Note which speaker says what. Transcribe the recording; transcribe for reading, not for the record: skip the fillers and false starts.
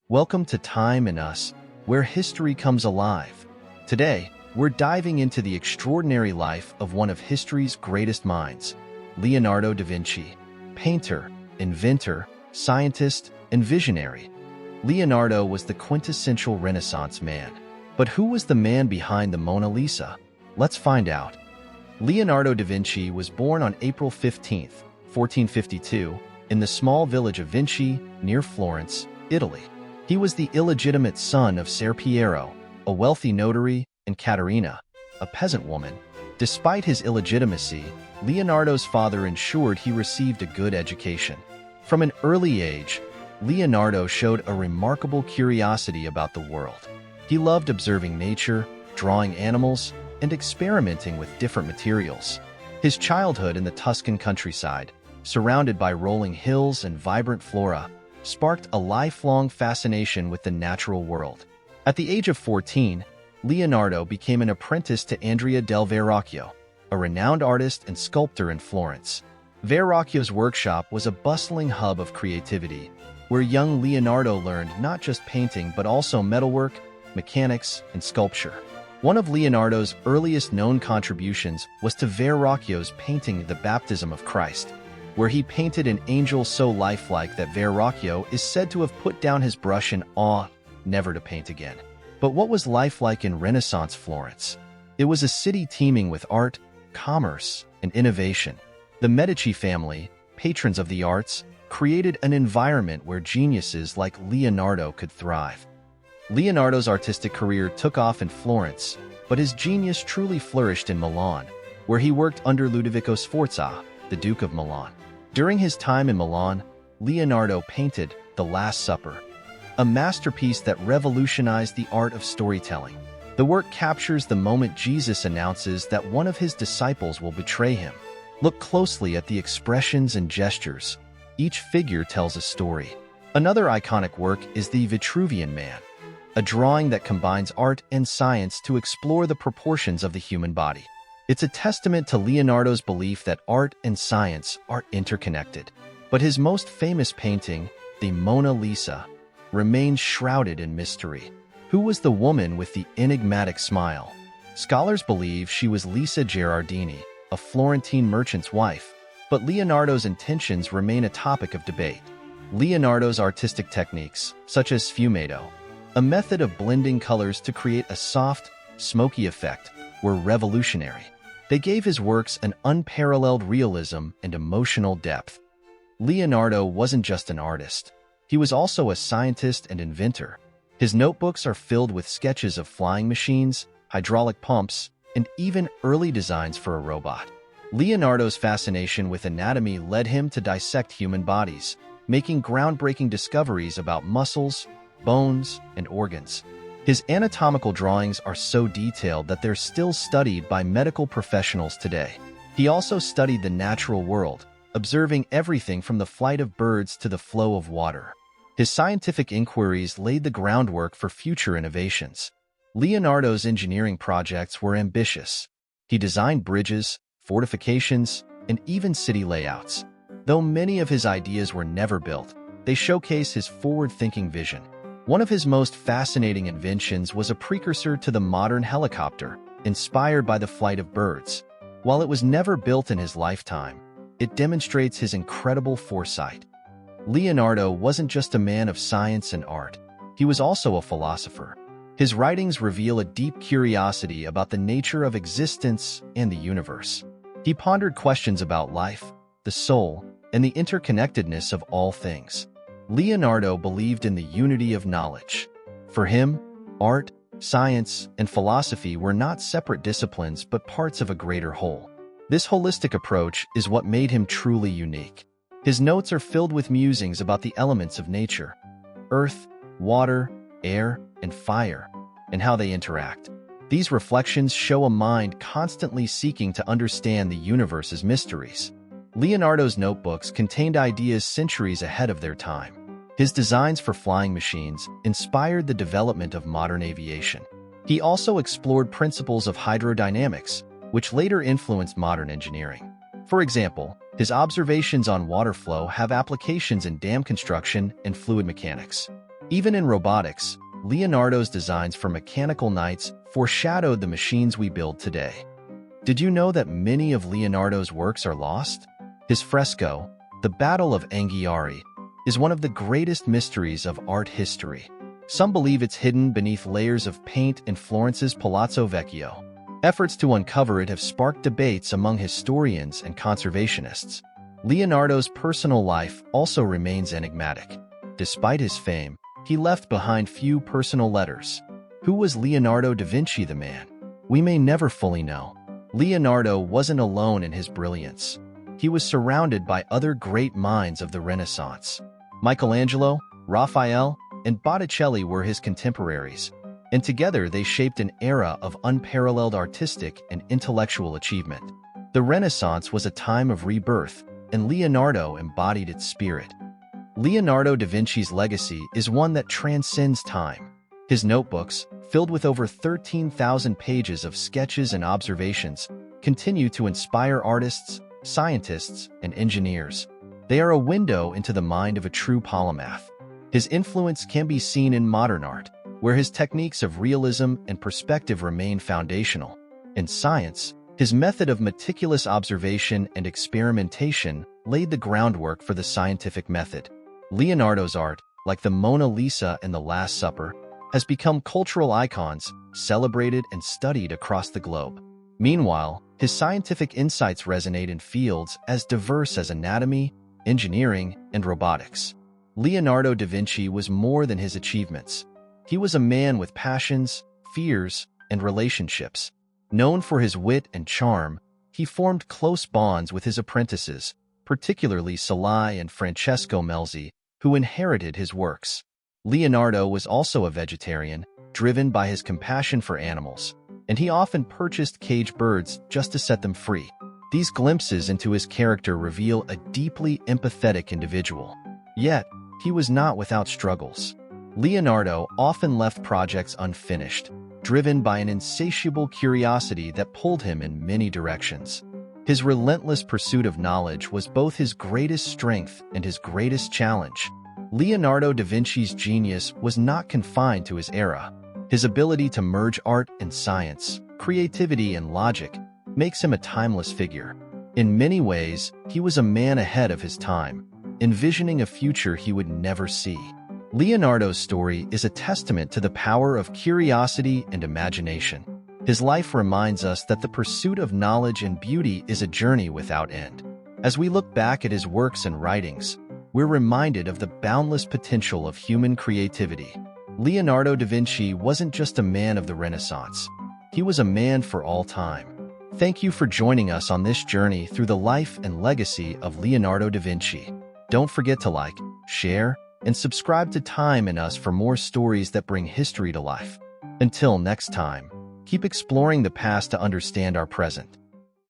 Speaker 1: Welcome to Time and Us, where history comes alive. Today, we're diving into the extraordinary life of one of history's greatest minds, Leonardo da Vinci, painter, inventor, scientist, and visionary. Leonardo was the quintessential Renaissance man. But who was the man behind the Mona Lisa? Let's find out. Leonardo da Vinci was born on April 15, 1452, in the small village of Vinci, near Florence, Italy. He was the illegitimate son of Ser Piero, a wealthy notary, and Caterina, a peasant woman. Despite his illegitimacy, Leonardo's father ensured he received a good education. From an early age, Leonardo showed a remarkable curiosity about the world. He loved observing nature, drawing animals, and experimenting with different materials. His childhood in the Tuscan countryside, surrounded by rolling hills and vibrant flora, sparked a lifelong fascination with the natural world. At the age of 14, Leonardo became an apprentice to Andrea del Verrocchio, a renowned artist and sculptor in Florence. Verrocchio's workshop was a bustling hub of creativity, where young Leonardo learned not just painting but also metalwork, mechanics, and sculpture. One of Leonardo's earliest known contributions was to Verrocchio's painting The Baptism of Christ, where he painted an angel so lifelike that Verrocchio is said to have put down his brush in awe, never to paint again. But what was life like in Renaissance Florence? It was a city teeming with art, commerce, and innovation. The Medici family, patrons of the arts, created an environment where geniuses like Leonardo could thrive. Leonardo's artistic career took off in Florence, but his genius truly flourished in Milan, where he worked under Ludovico Sforza, the Duke of Milan. During his time in Milan, Leonardo painted The Last Supper, a masterpiece that revolutionized the art of storytelling. The work captures the moment Jesus announces that one of his disciples will betray him. Look closely at the expressions and gestures. Each figure tells a story. Another iconic work is The Vitruvian Man, a drawing that combines art and science to explore the proportions of the human body. It's a testament to Leonardo's belief that art and science are interconnected. But his most famous painting, the Mona Lisa, remains shrouded in mystery. Who was the woman with the enigmatic smile? Scholars believe she was Lisa Gherardini, a Florentine merchant's wife, but Leonardo's intentions remain a topic of debate. Leonardo's artistic techniques, such as sfumato, a method of blending colors to create a soft, smoky effect, were revolutionary. They gave his works an unparalleled realism and emotional depth. Leonardo wasn't just an artist. He was also a scientist and inventor. His notebooks are filled with sketches of flying machines, hydraulic pumps, and even early designs for a robot. Leonardo's fascination with anatomy led him to dissect human bodies, making groundbreaking discoveries about muscles, bones, and organs. His anatomical drawings are so detailed that they're still studied by medical professionals today. He also studied the natural world, observing everything from the flight of birds to the flow of water. His scientific inquiries laid the groundwork for future innovations. Leonardo's engineering projects were ambitious. He designed bridges, fortifications, and even city layouts. Though many of his ideas were never built, they showcase his forward-thinking vision. One of his most fascinating inventions was a precursor to the modern helicopter, inspired by the flight of birds. While it was never built in his lifetime, it demonstrates his incredible foresight. Leonardo wasn't just a man of science and art. He was also a philosopher. His writings reveal a deep curiosity about the nature of existence and the universe. He pondered questions about life, the soul, and the interconnectedness of all things. Leonardo believed in the unity of knowledge. For him, art, science, and philosophy were not separate disciplines but parts of a greater whole. This holistic approach is what made him truly unique. His notes are filled with musings about the elements of nature, earth, water, air, and fire, and how they interact. These reflections show a mind constantly seeking to understand the universe's mysteries. Leonardo's notebooks contained ideas centuries ahead of their time. His designs for flying machines inspired the development of modern aviation. He also explored principles of hydrodynamics, which later influenced modern engineering. For example, his observations on water flow have applications in dam construction and fluid mechanics. Even in robotics, Leonardo's designs for mechanical knights foreshadowed the machines we build today. Did you know that many of Leonardo's works are lost? His fresco, The Battle of Anghiari, is one of the greatest mysteries of art history. Some believe it's hidden beneath layers of paint in Florence's Palazzo Vecchio. Efforts to uncover it have sparked debates among historians and conservationists. Leonardo's personal life also remains enigmatic. Despite his fame, he left behind few personal letters. Who was Leonardo da Vinci the man? We may never fully know. Leonardo wasn't alone in his brilliance. He was surrounded by other great minds of the Renaissance. Michelangelo, Raphael, and Botticelli were his contemporaries, and together they shaped an era of unparalleled artistic and intellectual achievement. The Renaissance was a time of rebirth, and Leonardo embodied its spirit. Leonardo da Vinci's legacy is one that transcends time. His notebooks, filled with over 13,000 pages of sketches and observations, continue to inspire artists, scientists, and engineers. They are a window into the mind of a true polymath. His influence can be seen in modern art, where his techniques of realism and perspective remain foundational. In science, his method of meticulous observation and experimentation laid the groundwork for the scientific method. Leonardo's art, like the Mona Lisa and the Last Supper, has become cultural icons, celebrated and studied across the globe. Meanwhile, his scientific insights resonate in fields as diverse as anatomy, engineering, and robotics. Leonardo da Vinci was more than his achievements. He was a man with passions, fears, and relationships. Known for his wit and charm, he formed close bonds with his apprentices, particularly Salai and Francesco Melzi, who inherited his works. Leonardo was also a vegetarian, driven by his compassion for animals, and he often purchased caged birds just to set them free. These glimpses into his character reveal a deeply empathetic individual. Yet, he was not without struggles. Leonardo often left projects unfinished, driven by an insatiable curiosity that pulled him in many directions. His relentless pursuit of knowledge was both his greatest strength and his greatest challenge. Leonardo da Vinci's genius was not confined to his era. His ability to merge art and science, creativity and logic, makes him a timeless figure. In many ways, he was a man ahead of his time, envisioning a future he would never see. Leonardo's story is a testament to the power of curiosity and imagination. His life reminds us that the pursuit of knowledge and beauty is a journey without end. As we look back at his works and writings, we're reminded of the boundless potential of human creativity. Leonardo da Vinci wasn't just a man of the Renaissance. He was a man for all time. Thank you for joining us on this journey through the life and legacy of Leonardo da Vinci. Don't forget to like, share, and subscribe to Time and Us for more stories that bring history to life. Until next time, keep exploring the past to understand our present.